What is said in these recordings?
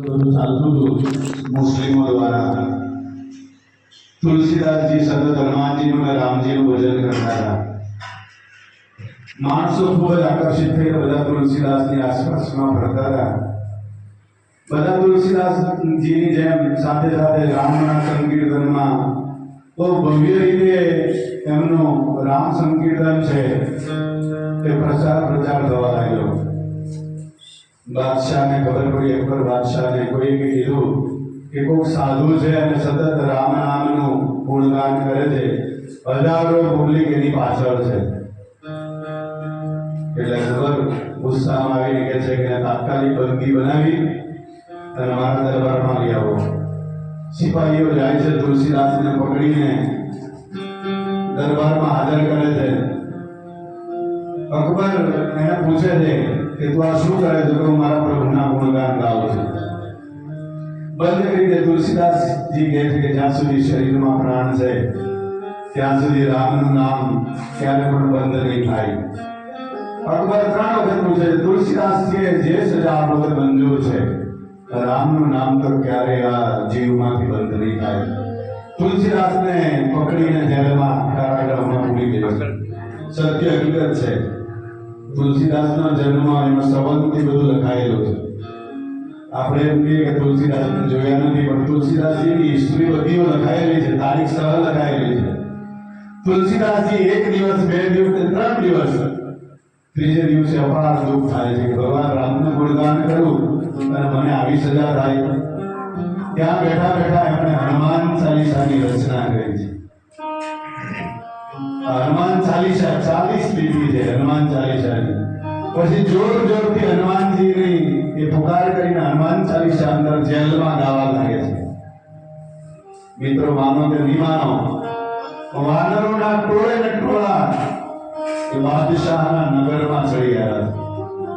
બધું ચાલતું હતું મુસ્લિમો દ્વારા. તુલસીદાસજી સતત હનુમાનજીનું અને રામજીનું ભજન કરતા હતા. માણસો ખૂબ જ આકર્ષિત થઈને બધા તુલસીદાસની આસપાસમાં ફરતા હતા. બધા તુલસીદાસજીની જેમ સાથે સાથે રામના સંકીર્તનમાં બહુ ભવ્ય રીતે એમનું રામ સંકીર્તન છે એ પ્રચાર થવા લાગ્યો. બાદશાહને ખબર પડી. એકવાર બાદશાહને કોઈએ કીધું કે કોઈક સાધુ છે અને સતત રામ નામનું ગુણગાન કરે છે, હજારો પબ્લિક એની પાછળ છે. એટલે અકબર ગુસ્સામાં આવીને કહે છે કે તાત્કાલિક બંદી બનાવી અને મારા દરબારમાં લઈ આવો. સિપાહીઓ જાય છે, તુલસીદાસને પકડીને દરબારમાં હાજર કરે છે. અકબર એને પૂછે છે કે તું આ શું કરે છે? હું મારા પ્રભુના ગુણગાન ગાઉં છું. બંધ કરી દે. તુલસીદાસજી કહે છે કે જ્યાં સુધી શરીરમાં પ્રાણ છે ત્યાં સુધી રામનું નામ ક્યારે પણ બંધ નહીં થાય. અકબર 3 વખત પૂછે. તુલસીદાસજીએ જે સજા આપો તે મંજૂર છે, રામનું નામ તો ક્યારે આ જીવમાંથી બંધ નહીં થાય. તુલસીદાસને પકડીને જેલમાં કારાગૃહમાં પૂરી દીધો. સત્ય હકીકત છે. તુલસીદાસનો જન્મ એનો સંબંધથી બધું લખાયેલું છે. આપણે એમ કહીએ કે તુલસીદાસને જોયા નથી, પણ તુલસીદાસજીની હિસ્ટ્રી બધીઓ લખાયેલી છે, તારીખ સહ લખાયેલી છે. તુલસીદાસજી 1 દિવસ, 2 દિવસ, 3 દિવસ, ત્રીજે દિવસે અપાર દુઃખ થાય છે કે ભગવાન રામનું ગુણગાન કરું અને મને આવી સજા થાય. ત્યાં બેઠા બેઠા એમણે હનુમાન ચાલીસાની રચના કરી છે. હનુમાન ચાલીસા 40 લીટી છે હનુમાન ચાલીસાની. પછી જોરથી હનુમાનજીની એ પુકાર કરીને હનુમાન ચાલીસા અંદર જેલમાં ગાવા લાગે છે. મિત્રો, માનો કે નહીં માનો, વાનરોના ટોળે ને ટોળા એ બાદશાહના નગરમાં ચડી આવ્યા છે.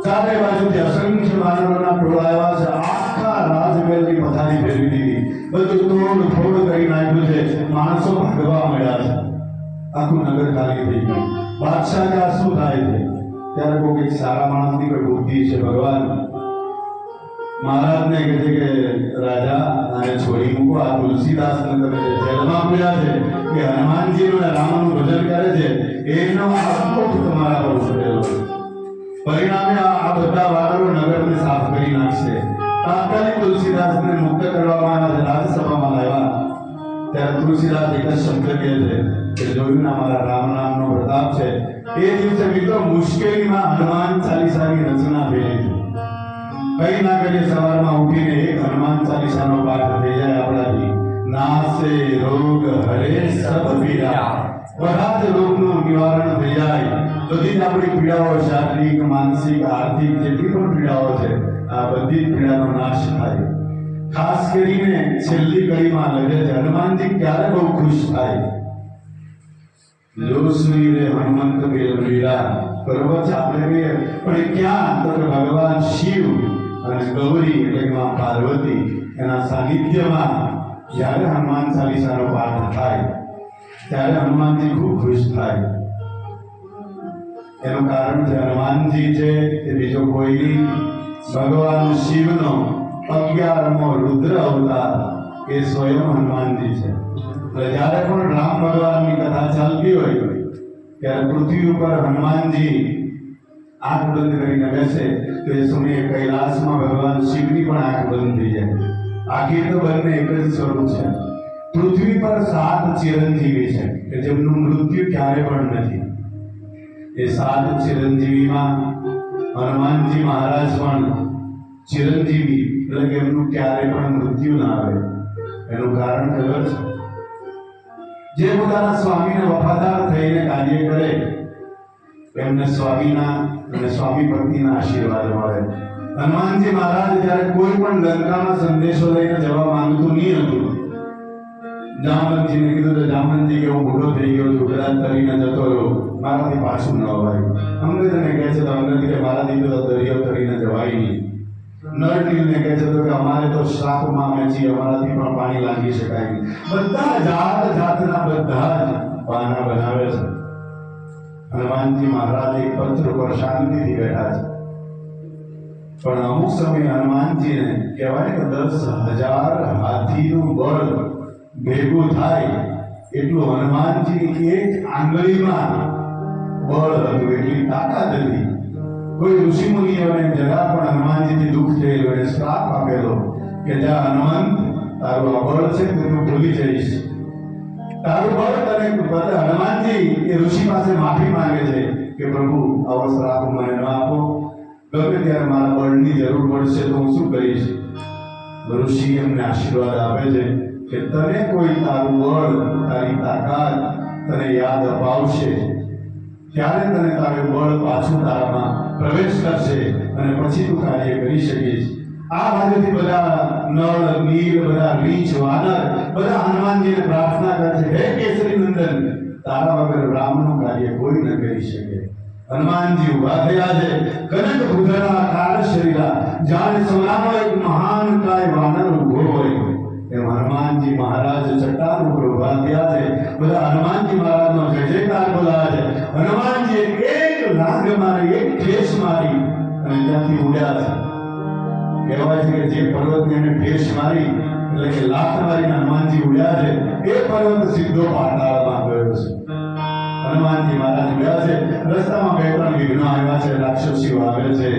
ચારે બાજુથી અસંખ્ય વાનરોના ટોળા આવ્યા છે. આખા રાજમહેલની પથારી ફેરવી દીધી. બધું તોડ ફોડ કરી નાખ્યું છે. માણસો ભાગવા મળ્યા છે. આખું નગર ખાલી થઈ ગયું. બાદશાહ કે આ શું થાય છે? ત્યારે કોઈ એક સારા માણસની કોઈ બુદ્ધિ છે. ભગવાન મહારાજને કહે છે કે રાજા આને છોડી મૂકો. આ તુલસીદાસને તમે જેલમાં પૂર્યા છે કે હનુમાનજીનું અને રામનું ભજન કરે છે, એનો આક્રોશ તમારા પર ઉતરેલો છે. પરિણામે આ બધા વાનરો નગરને સાફ કરી નાખશે. તાત્કાલિક તુલસીદાસને મુક્ત કરવામાં આવ્યા. રાજસભામાં લાવ્યા ત્યારે તુલસીદાસ એક જ શબ્દ કહે છે કે જોયું ના મારા રામ નામનો પ્રતાપ છે. એ દિવસે મિત્રો મુશ્કેલીમાં હનુમાન ચાલીસાની રચના થઈ છે. કઈ ના કરીએ, સવારમાં ઉઠીને એક હનુમાન ચાલીસાનો પાઠ થઈ જાય આપણાથી. નાસે રોગ હરે સબ પીડા. બધા જ રોગનું નિવારણ થઈ જાય. બધી જ આપણી પીડાઓ, શારીરિક, માનસિક, આર્થિક જેટલી પણ પીડાઓ છે, આ બધી જ પીડાનો નાશ થાય. ખાસ કરીને છેલ્લી કડીમાં લખે છે હનુમાનજી ક્યારે બહુ ખુશ થાય. જોશની રે હનુમંત બેલવીરા. બરોબર છે, આપણે કહીએ પણ ક્યાં તો ભગવાન શિવ અને ગૌરી એટલે કે માં પાર્વતી એના સાનિધ્યમાં જ્યારે હનુમાન ચાલીસાનો પાઠ થાય ત્યારે હનુમાનજી ખૂબ ખુશ થાય. એનું કારણ છે હનુમાનજી છે એ બીજો કોઈ નહીં, ભગવાન શિવનો 11મો રુદ્ર અવતાર એ સ્વયં હનુમાનજી છે. જ્યારે પણ રામ ભગવાનની કથા ચાલતી હોય ત્યારે પૃથ્વી ઉપર હનુમાનજી આંખ બંધ કરીને બેસે તો એ સમયે કૈલાસમાં ભગવાન શિવની પણ આંખ બંધ થઈ જાય. આખી તો બંને એક જ સ્વરૂપ છે. પૃથ્વી પર 7 ચિરંજીવી છે કે જેમનું મૃત્યુ ક્યારે પણ નથી. એ 7 ચિરંજીવીમાં હનુમાનજી મહારાજ પણ ચિરંજીવી એટલે કે એમનું ક્યારે પણ મૃત્યુ ના આવે. એનું કારણ ખબર છે? જે પોતાના સ્વામીને વફાદાર થઈને કાર્ય કરે એમને સ્વામીના અને સ્વામી પત્નીના આશીર્વાદ મળે. હનુમાનજી મહારાજ જ્યારે કોઈ પણ લંકામાં સંદેશો લઈને જવા માંગતું નહીં હતું, જામવંતજીને કીધું તો જામવંતજી કે હું બુઢો થઈ ગયો છું, કદાચ તરીને જતો રહ્યો, મારાથી પાછું ન અવાય. અંગદને કહે છે તો અંગદ કે મારાથી તો દરિયો તરીને જવાય નહીં. નળનીલને કહે છે તો કે અમારે તો શ્રાપમાં અમે છીએ, અમારાથી પણ પાણી લાગી શકાય નહીં. બધા જાતના બધા જ બહાના બનાવે છે. હનુમાનજી મહારાજ એક પથ્થર પર શાંતિથી બેઠા છે. પણ અમુક સમયે હનુમાનજીને કહેવાય કે 10,000 હાથીનું બળ ભેગું થાય એટલું હનુમાનજીની એક આંગળીમાં બળ હતું, એટલી તાકાત હતી. કોઈ ઋષિ મુનિઓને જરા પણ હનુમાનજીથી દુઃખ થયેલું એને શ્રાપ આપેલો કે જા હનુમંત, તારું આ બળ છે તું ભૂલી જઈશ, તારું બળ તને બદલે. હનુમાનજી એ ઋષિ પાસે માફી માંગે છે કે પ્રભુ આવો શ્રાપ મને ન આપો, ગમે ત્યારે મારા બળની જરૂર પડશે તો હું શું કરીશ. ઋષિ એમને આશીર્વાદ આપે છે કે તને કોઈ તારું બળ, તારી તાકાત તને યાદ અપાવશે ત્યારે તને તારું બળ પાછું તારામાં પ્રવેશ કરશે અને પછી તું કાર્ય કરી શકીશ. આ બાજુથી બધા નળ નીર, બધા રીંછ વાનર બધા હનુમાનજીને પ્રાર્થના કરે છે, હે કેસરી નંદન, તારા વગર રામનું કાર્ય કોઈ ન કરી શકે. હનુમાનજી ઉભા થયા છે, કનક ભૂધરા કાળ શરીરા, જાણે સોનાનો એક મહાન કાય વાનર ઉભો હોય એમ હનુમાનજી મહારાજ ચટ્ટાન ઉપર ઉભા થયા છે. બધા હનુમાનજી મહારાજનો જય જયકાર બોલાવે છે. હનુમાનજી એક લાંગ મારી, એક ઠેસ મારી અને ત્યાંથી ઉડ્યા છે. કહેવાય છે કે જે પર્વતને એને ઠેસ મારી એટલે કે લાત મારીને હનુમાનજી ઉડ્યા છે, એ પર્વત સીધો પાતાળમાં ગયો છે. હનુમાનજી મહારાજ ગયા છે, રસ્તામાં 2-3 વિઘ્નો આવ્યા છે, રાક્ષસીઓ આવે છે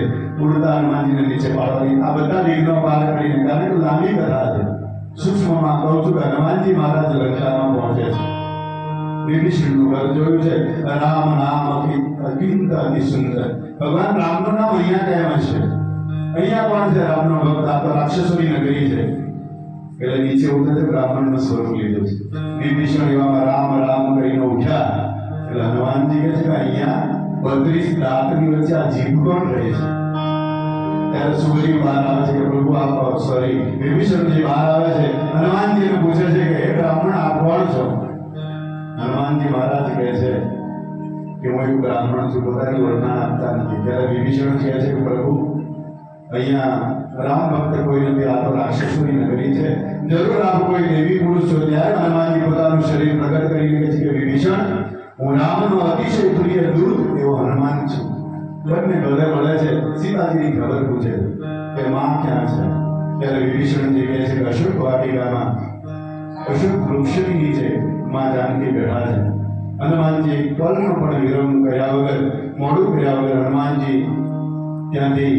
ઉડતા હનુમાનજીને નીચે પાડવાની. આ બધા વિઘ્નો પાર કરીને, કારણ કે લાંબી કથા છે, સૂક્ષ્મમાં કહું છું કે હનુમાનજી મહારાજ લંકામાં પહોંચે છે. વિભીષણનું ઘર જોયું છે, રામ નામ અકિંત અતિ સુંદર. ભગવાન રામનું નામ અહીંયા કેમ છે? અહીંયા કોણ છે રામનો ભક્ત? આ તો રાક્ષસોની નગરી છે. એટલે નીચે ઉતરે બ્રાહ્મણનું સ્વરૂપ લીધું છે. વિભીષણ એવામાં રામ રામ કરીને ઉઠ્યા એટલે હનુમાનજી કહે છે કે અહીંયા 32 દાંતની વચ્ચે આ જીભ કોણ રહે છે? ત્યારે સુગ્રીવ બહાર આવે છે કે પ્રભુ આપ સોરી વિભીષણજી બહાર આવે છે, હનુમાનજીને પૂછે છે કે હે બ્રાહ્મણ આપ કોણ છો? હનુમાનજી મહારાજ કહે છે કે હું એક બ્રાહ્મણ છું, પોતાની ઓળખાણ આપતા નથી. ત્યારે વિભીષણ કહે છે કે પ્રભુ અહીંયા રામ ભક્ત કોઈ નથી, આ તો રાક્ષસોની નગરી છે, જરૂર આપ કોઈ દેવી પુરુષ છો. ત્યારે હનુમાનજી પોતાનું શરીર પ્રગટ કરીને કહે છે કે વિભીષણ, હું રામનો અતિશય પ્રિય દૂત એવો હનુમાન છું. બંને ગળે મળે છે, સીતાજીની ખબર પૂછે કે માં ક્યાં છે? ત્યારે વિભીષણજી કહે છે કે અશોક વાટિકામાં અશોક વૃક્ષની નીચે માં જાનકી બેઠા છે. હનુમાનજી પલનો પણ વિરામ કર્યા વગર, મોડું કર્યા વગર હનુમાનજી ત્યાંથી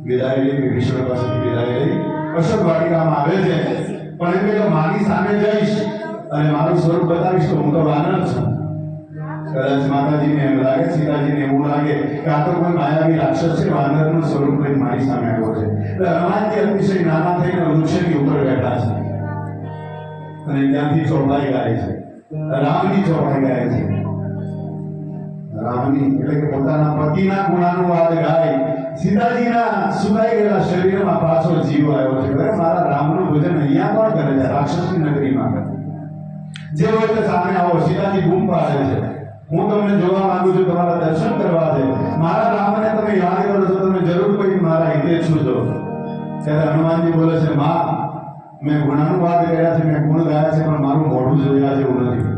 વિદાય લઈ, વિભીષણ પાસેથી વિદાય લઈ અશોક વાટિકામાં આવે છે. પણ એમ કે માની સામે જઈશ અને મારું સ્વરૂપ બતાવીશ તો હું તો વાનર છું. કદાચ માતાજીને એમ લાગે, સીતાજીને એવું લાગે કે આ તો કોઈ માયાવી રાક્ષસ છે, વાનરનું સ્વરૂપ લઈને મારી સામે આવ્યો છે. એટલે હનુમાનજી અતિશય નાના થઈને વૃક્ષની ઉપર બેઠા છે અને ત્યાંથી ચોપાઈ ગાય છે, રામની ચોપાઈ ગાય છે. રામની એટલે કે પોતાના પતિના ગુણાનુવાદ ગાય, સીતાજીના સુકાઈ ગયેલા શરીરમાં પાછો જીવ આવ્યો છે. અરે મારા રામનું ભજન અહીંયા કોણ કરે છે? રાક્ષસની નગરીમાં કરે. જે હોય તે સામે આવો. સીતાજી બૂમ પાડે છે, હું તમને જોવા માંગુ છું, તમારા દર્શન કરવા છે. મારા રામને તમે યાદ કરો છો, તમે જરૂર કોઈ મારા હિતે છો. ત્યારે હનુમાનજી બોલે છે, માં મેં ગુણાનુવાદ કર્યા છે, મેં ગુણ ગાયા છે, પણ મારું મોઢું જોયા જેવું નથી.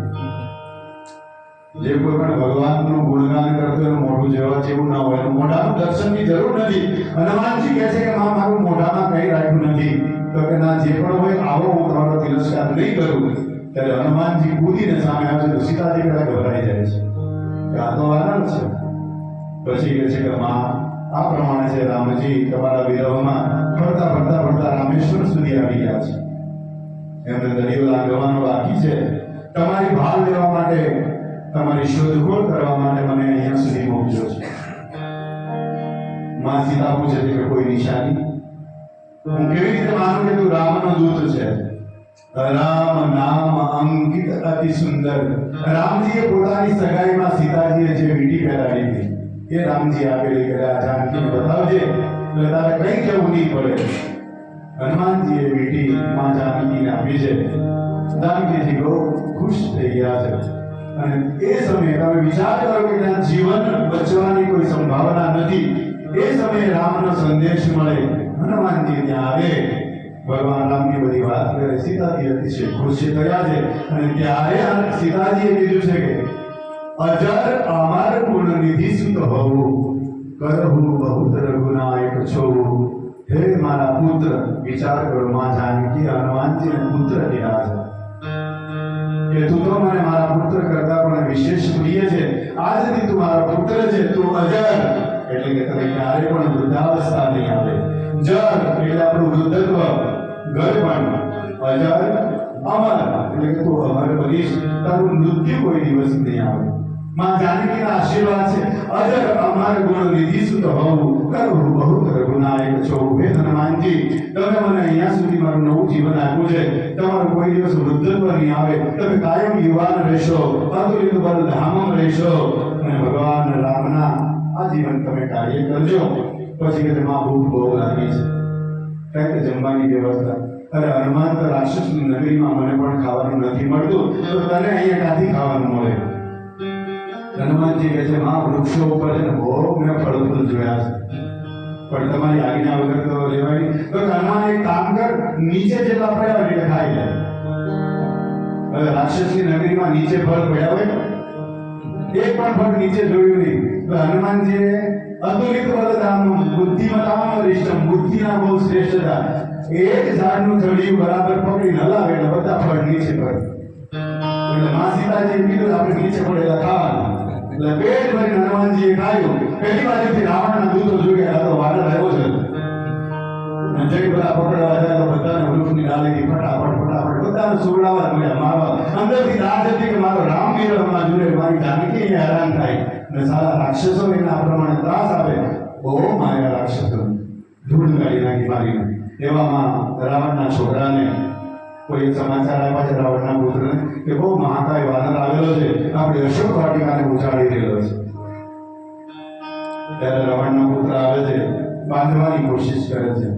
જે કોઈ પણ ભગવાનનું ગુણગાન કરતો એનું મોઢું જોવા જેવું ના હોય, મોઢાનું દર્શનની જરૂર નથી. હનુમાનજી કહે છે કે માં મારું મોઢામાં કંઈ રાખ્યું નથી. તો કે ના, જે પણ હોય આવો, હું તમારો તિરસ્કાર નહીં કરું. ત્યારે હનુમાનજી કૂદીને સામે આવે છે તો સીતાજી પહેલા ગભરાઈ જાય છે કે આ તો વાનર છે. પછી કહે છે કે માં આ પ્રમાણે છે, રામજી તમારા વિરહમાં ફરતા ફરતા ફરતા રામેશ્વર સુધી આવી ગયા છે, એમને દરિયો લાંઘવાનો બાકી છે. તમારી ભાળ લેવા માટે, તમારી શોધખોળ કરવા માટે મને અહીંયા સુધી મોકલ્યો છે. માં સીતા પૂછે છે કે કોઈ નિશાની? હું કેવી રીતે માનું કે તું રામનો દૂત છે? રામ નામ અંકિત અતિ સુંદર. રામજીએ પોતાની સગાઈમાં સીતાજીએ જે વીંટી પહેરાવી હતી એ રામજી આપેલી કે આ જાનકીને બતાવજે એટલે તારે કઈ જવું નહીં પડે. હનુમાનજીએ વીંટી માં જાનકીને આપી છે. જાનકીજી બહુ ખુશ થઈ ગયા છે. અને એ સમયે તમે વિચાર કરો કે ત્યાં જીવન બચવાની કોઈ સંભાવના નથી. એ સમયે રામનો સંદેશ મળે, હનુમાનજી ત્યાં આવે, ભગવાન રામની બધી વાત કરે. સીતાજી અતિશય ખુશ થયા છે. અને ત્યારે સીતાજીએ કીધું છે કે અજર અમર ગુણ નિધિ સુત હોવું. કરહુ બહુત રઘુનાયક છો. હે મારા પુત્ર, વિચાર કરો, માં જાનકી હનુમાનજીને પુત્ર કહેવા છે કે તું તો મને મારા પુત્ર કરતા પણ વિશેષ પ્રિય છે. આજથી તું મારો પુત્ર છે. તું અજર એટલે કે તને ક્યારે પણ વૃદ્ધાવસ્થા નહીં આવે. જર એટલે આપણું વૃદ્ધત્વ. ગર પણ અજર અમર એટલે કે તું અમર બનીશ. તારું મૃત્યુ કોઈ દિવસ નહીં આવે. માં જાનકીના આશીર્વાદ છે. અજર અમર ગુણ નિધિ સુત હોવું, કરવું બહુત રઘુનાયક છો. હે હનુમાનજી, તમે મને અહીંયા સુધી મારું નવું જીવન આપ્યું છે. તમારું કોઈ દિવસ વૃદ્ધત્વ નહીં આવે. તમે કાયમ યુવાન રહેશો, અતુલિત બળ ધામમ રહેશો અને ભગવાન રામના આ જીવન તમે કાર્ય કરજો. પછી કે માં ભૂખ બહુ લાગી છે, કંઈક જમવાની વ્યવસ્થા. અરે હનુમાન, તો રાક્ષસની નગરીમાં મને પણ ખાવાનું નથી મળતું, તો તને અહીંયા ક્યાંથી ખાવાનું મળે? હનુમાનજી કહે છે, માં વૃક્ષો ઉપર છે ને બહુ મેં ફળ ફૂલ જોયા છે, પણ તમારી આજ્ઞા વગર તો લેવાય નહીં. તો હનુમાન એક કામ કર, નીચે જેટલા પડ્યા હોય એટલે ખાઈ લે. હવે રાક્ષસની નગરીમાં નીચે ફળ પડ્યા હોય, એક પણ ફળ નીચે જોયું નહીં. તો હનુમાનજીએ અતુલિત બલધામ બુદ્ધિમતામ વરિષ્ઠમ, બુદ્ધિના બહુ શ્રેષ્ઠતા. એક ઝાડનું થડિયું બરાબર પકડીને હલાવે એટલે બધા ફળ નીચે પડે. એટલે માં સીતાજીએ કીધું આપણે નીચે પડેલા ખાવાના. એટલે પેટ ભરીને હનુમાનજીએ ખાયું. પહેલી બાજુથી રાવણના દૂતો જોયા, તો વાનર આવ્યો છે. જય બધા પકડવા જાય તો બધાને વૃક્ષની ડાળીથી ફટાફટ બધાને સુવડાવવા મળ્યા, મારવા. અંદરથી રાજ હતી કે મારો રામ વિરહમાં જોડે મારી જાનકી હેરાન થાય અને સારા રાક્ષસો એને આ પ્રમાણે ત્રાસ આપે. બહુ માર્યા રાક્ષસો, ધૂળ કાઢી નાખી મારીને. એવામાં રાવણના છોકરાને કોઈ સમાચાર આપ્યા છે રાવણના પુત્રને કે બહુ મહાકાય વાનર આવેલો છે, આપણે અશોક વાટિકાને ઉજાડી રહેલો છે. ત્યારે રાવણનો પુત્ર આવે છે, બાંધવાની કોશિશ કરે છે.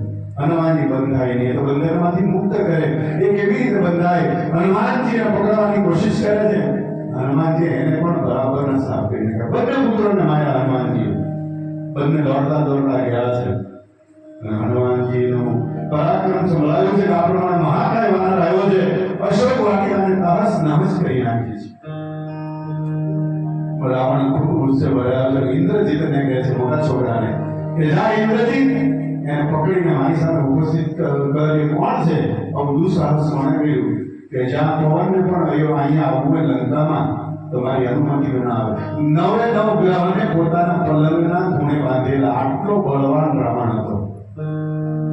હનુમાનજી બંધાય નહીં, તો બંધનમાંથી મુક્ત કરે. એ કેવી રીતે બંધાય? હનુમાનજીને પકડવાની કોશિશ કરે છે. હનુમાનજી એને પણ બરાબર સાફ કરી નાખ્યા. બંને પુત્રોને માર્યા હનુમાનજી. બંને દોડતા ગયા છે. હનુમાનજીનું પરાક્રમ સંભળાયું છે કે આ પ્રમાણે મહાકાય વાનર આવ્યો છે, અશોક વાટિકાને તહસ નહસ કરી નાખી છે. રાવણ ખૂબ ગુસ્સે ભરાયો છે. ઇન્દ્રજીતને કહે છે, મોટા છોકરાને, કે જા ઇન્દ્રજીત, એને પકડીને મારી સામે ઉપસ્થિત કર્યો. કોણ છે? આવું દુઃસાહસ કોણે કર્યું કે જ્યાં પવનને પણ અહીંયા આવવું હોય લંકામાં તો મારી અનુમતિ ન આવે. 9 ગ્રહોને પોતાના પલંગના ખૂણે બાંધેલા આટલો બળવાન રાવણ હતો.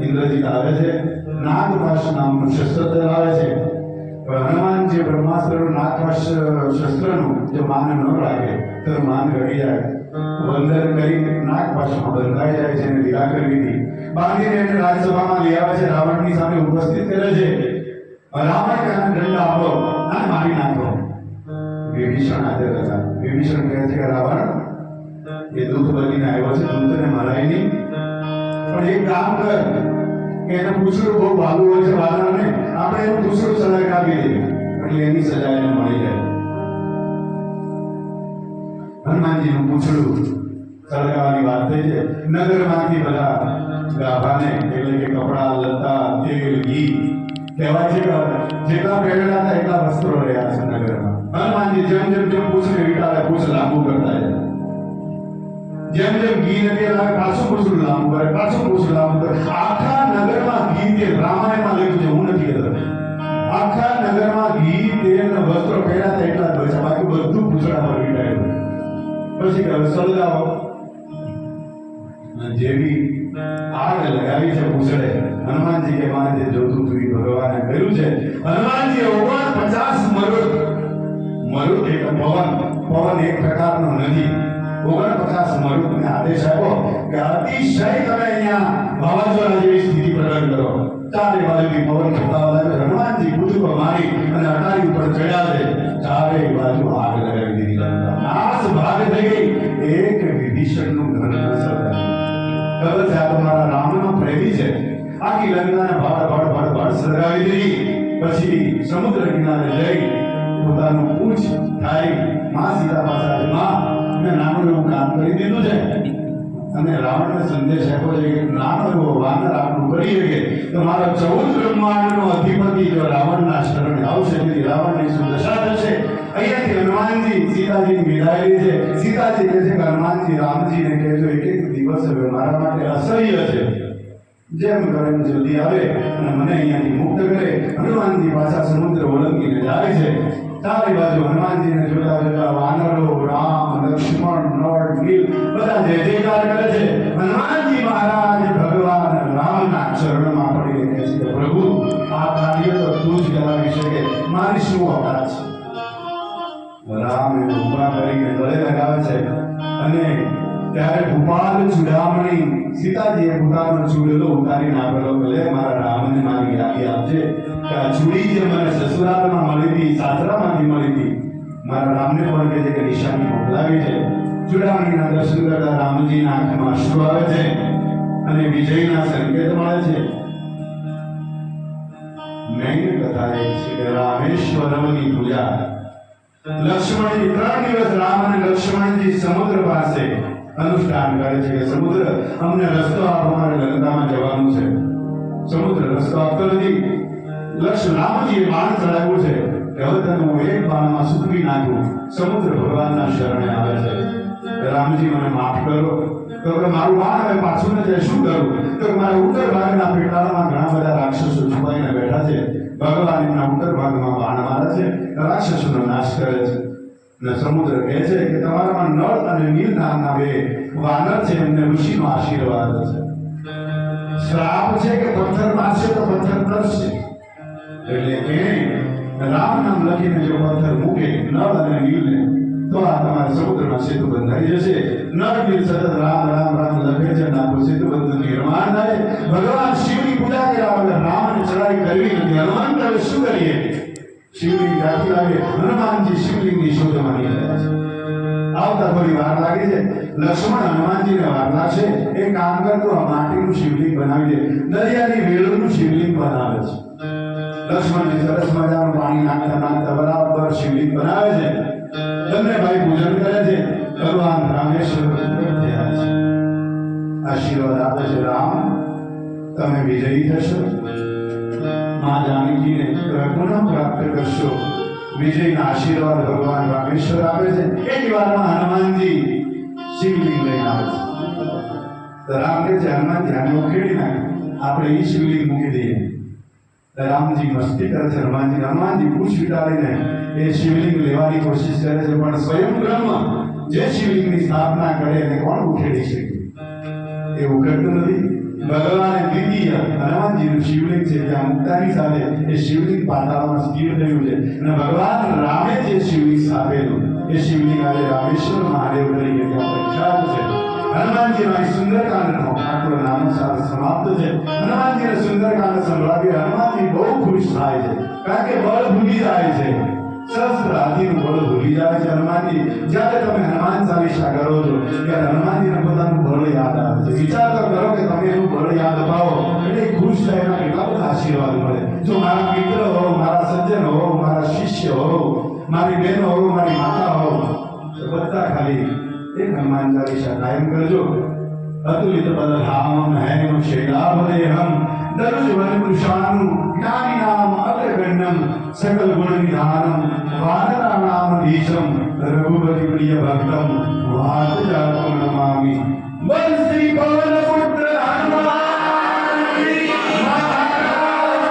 ઇન્દ્રજીત આવે છે, નાગપાશ નામનું શસ્ત્ર ધરાવે છે. હનુમાન જે બ્રહ્માસ્ત્રનું નાગપાશ શસ્ત્રનું જો માન ન રાખે તો માન ઘડી જાય. વંદન કરી નાગપાશમાં બંધાઈ જાય છે અને વિરા કરવી હતી. બાંધીને એને રાજસભામાં લઈ આવે છે, રાવણની સામે ઉપસ્થિત કરે છે. રાવણ કહે દંડ આપો અને મારી નાખો. વિભીષણ હાજર હતા. વિભીષણ કહે છે કે રાવણ એ દૂત બનીને આવ્યો છે, દૂતને મરાય નહીં, પણ એક કામ કર કે એને પૂછડું બહુ ભાગું હોય છે વાનરને, આપણે એનું પૂછડું સળગ આપી દઈએ એટલે એની સજા એને મળી જાય. હનુમાનજીનું પૂછડું સળગાવવાની વાત થઈ છે. નગરમાંથી બધા ગાભાને એટલે કે કપડા, લતા, તેલ, ઘી કહેવાય છે કે જેટલા પહેરેલા હતા એટલા વસ્ત્રો રહ્યા છે નગરમાં. હનુમાનજી જેમ જેમ પૂછડે વીટાળે, પૂછ લાંબુ કરતા જાય. જેમ ઘી નથી લાગે પાછું પૂછડું લાંબુ કરે, પાછું પૂછડું લાંબુ કરે. આખા નગરમાં ઘી તેલ, રામાયણમાં લખ્યું છે, હું નથી કહેતો. આખા નગરમાં ઘી તેલ વસ્ત્રો પહેર્યા હતા એટલા જ બચ્યા, બાકી બધું પૂછડા પર વીટાયું. પછી કહે સળગાવો. જેવી આગ લગાવી છે પૂછડે, હનુમાનજી કે મારે જે જોતું હતું એ ભગવાને કર્યું છે. હનુમાનજી 49 મરુદ એક પવન એક પ્રકારનો નથી, 49 મરુદને આદેશ આપ્યો કે અતિશય તમે અહીંયા વાવાઝોડા જેવી સ્થિતિ પ્રગટ કરો. ચારે બાજુથી પવન ફૂંકાવા લાગ્યો. હનુમાનજી પૂછડો મારી અને અટારી ઉપર ચડ્યા છે. ચારે બાજુ આગ લગાવી દીધી. નાશ ભાગ થઈ ગઈ. એક વિભીષણનું ઘર ન સળગાવ્યું. ખબર છે આ તો મારા રામનો પ્રેમી છે. આખી લંકાને ભાડ સળગાવી દીધી. પછી સમુદ્ર કિનારે જઈ પોતાનું પૂછ થાય માં સીતા પાસે, માં મેં નાનું એવું કામ કરી દીધું છે અને રાવણને સંદેશ આપ્યો છે કે નાનો એવો વાનર આપણું કરી શકે તો મારો 14 બ્રહ્માંડનો અધિપતિ જો રાવણના શરણે આવશે તો રાવણની શું દશા થશે. અહીંયાથી હનુમાનજી સીતાજીની વિદાય લે છે. સીતાજી કહે છે કે હનુમાનજી રામજીને કહેજો એક એક દિવસ હવે મારા માટે અસહ્ય છે. જેમ કરે એમ જલ્દી આવે અને મને અહીંયાથી મુક્ત કરે. હનુમાનજી પાછા સમુદ્ર ઓળંગીને જાય છે. ચારે બાજુ હનુમાનજીને જોતા જોતા વાનરો, રામ, લક્ષ્મણ, નળ, નીલ બધા જય જયકાર કરે છે. હનુમાનજી મહારાજ ભગવાન રામના ચરણમાં પડીને કહે છે કે પ્રભુ, આ કાર્ય તો તું જ કરાવી શકે, મારી શું ઓકાત છે? રામ એને ઊભા કરીને ગળે લગાવે છે અને ત્યારે ભૂપાલ ચૂડામણી સીતાજીએ પોતાનો ચૂડલો ઉતારીને આપેલો કે લે મારા રામને મારી યાદી આપજે કે આ ચૂડી જે મને સસુરાલમાં મળી હતી, સાસરામાંથી મળી હતી, મારા રામને પણ કહે છે કે નિશાની મોકલાવી છે. ચૂડામણીના દર્શન કરતા રામજીના આંખમાં અશ્રુ આવે છે અને વિજયના સંકેત મળે છે. મેન કથા એ છે કે રામેશ્વરમની પૂજા લક્ષ્મણજી 3 દિવસ રામ અને લક્ષ્મણજી સમુદ્ર પાસે અનુષ્ઠાન કરે છે કે સમુદ્ર અમને રસ્તો આપો, અમારે લંકામાં જવાનું છે. સમુદ્ર રસ્તો આપતો નથી. રામજીએ બાણ ચડાવ્યું છે કે હવે તને હું એક બાણમાં સૂકવી નાખું. સમુદ્ર ભગવાનના શરણે આવે છે કે રામજી મને માફ કરો. તો કે મારું બાણ હવે પાછું ન જાય, શું કરું? તો મારા ઉત્તર ભાગના પેટાળમાં ઘણા બધા રાક્ષસો છુપાઈને બેઠા છે. ભગવાન એમના ઉત્તર ભાગમાં બાણ મારે છે, રાક્ષસોનો નાશ કરે છે. ને સમુદ્ર કહે છે કે તમારામાં નળ અને નીલ નામના બે વાનર છે, એમને ઋષિનો આશીર્વાદ છે. શ્રાપ છે કે પથ્થર મારશે તો પથ્થર તરશે. એટલે એને રામ નામ લખીને જો પથ્થર મૂકે નળ અને નીલને તો આ તમારા સમુદ્રમાં સેતુ બંધાઈ જશે. નળ નીલ સતત રામ રામ રામ લખે છે અને આખું સેતુ બંધ નિર્માણ થાય. ભગવાન શિવની પૂજા કર્યા વગર રામને ચડાઈ કરવી નથી. હનુમાન હવે શું કરીએ? શિવલિંગ ત્યાંથી લાગે. હનુમાનજી શિવલિંગની શોધમાં નીકળ્યા છે. આવતા થોડી વાર લાગે છે. લક્ષ્મણ હનુમાનજીને વાર લાગશે. એક કામ કરતો આ માટીનું શિવલિંગ બનાવી દે. દરિયાની વેળનું શિવલિંગ બનાવે છે. લક્ષ્મણજી સરસ મજાનું પાણી નાખતા નાખતા બરાબર શિવલિંગ બનાવે છે. બંને ભાઈ પૂજન કરે છે. ભગવાન રામેશ્વર પ્રગટ થયા છે. આશીર્વાદ આપે છે, રામ તમે વિજયી થશો. માં જાનકીને પુનઃ પ્રાપ્ત કરશો. વિજયના આશીર્વાદ ભગવાન રામેશ્વર આપે છે. એક વારમાં હનુમાનજી શિવલિંગ લઈને આવે છે. તો રામ કહે છે હનુમાનજી આને ઉખેડી નાખે, આપણે એ શિવલિંગ મૂકી દઈએ. રામજી મસ્તી કરે છે. હનુમાનજી પૂછ વિટાડીને એ શિવલિંગ લેવાની કોશિશ કરે છે, પણ સ્વયં બ્રહ્મ જે શિવલિંગની સ્થાપના કરે એને કોણ ઉખેડી શકે? એ ઉખેડતું નથી. ભગવાને દ્વિતીય હનુમાનજીનું શિવલિંગ છે ત્યાં મુક્તાની સાથે એ શિવલિંગ પાતાળમાં સ્થિર થયું છે. અને ભગવાન રામે જે શિવલિંગ સ્થાપેલું એ શિવલિંગ આજે રામેશ્વર મહાદેવ તરીકે ત્યાં પ્રખ્યાત છે. હનુમાનજીનો સુંદરકાંડનો આટલો નાનો સાર સમાપ્ત છે. હનુમાનજીને સુંદરકાંડ સંભળાવી હનુમાનજી બહુ ખુશ થાય છે, કારણ કે બળ ભૂલી જાય છે. શસ્ત્ર આદિનું બળ ભૂલી જાય છે હનુમાનજી. જ્યારે તમે હનુમાન ચાલીસા કરો છો ત્યારે હનુમાનજીને પોતાનું બળ યાદ આવે છે. વિચાર તો કરો કે તમે એનું બળ યાદ અપાવો એટલે ખુશ થાય. એના કેટલા બધા આશીર્વાદ મળે. જો મારા મિત્ર હો, મારા સજ્જન હો, મારા શિષ્ય હો, મારી બહેનો હો, મારી માતા હો, તો બધા ખાલી એક હનુમાન ચાલીસા કાયમ કરજો. અતુલિત બલધામમ હૈમ શૈલાભદેહમ દરુજ વનકૃશાનું જ્ઞાનિનામ અગ્રગણ્યમ સકલ ગુણ નિધાનમ વાનરાણામ ધીશમ રઘુપતિ પ્રિય ભક્તમ વાત જાતમ નમામિ.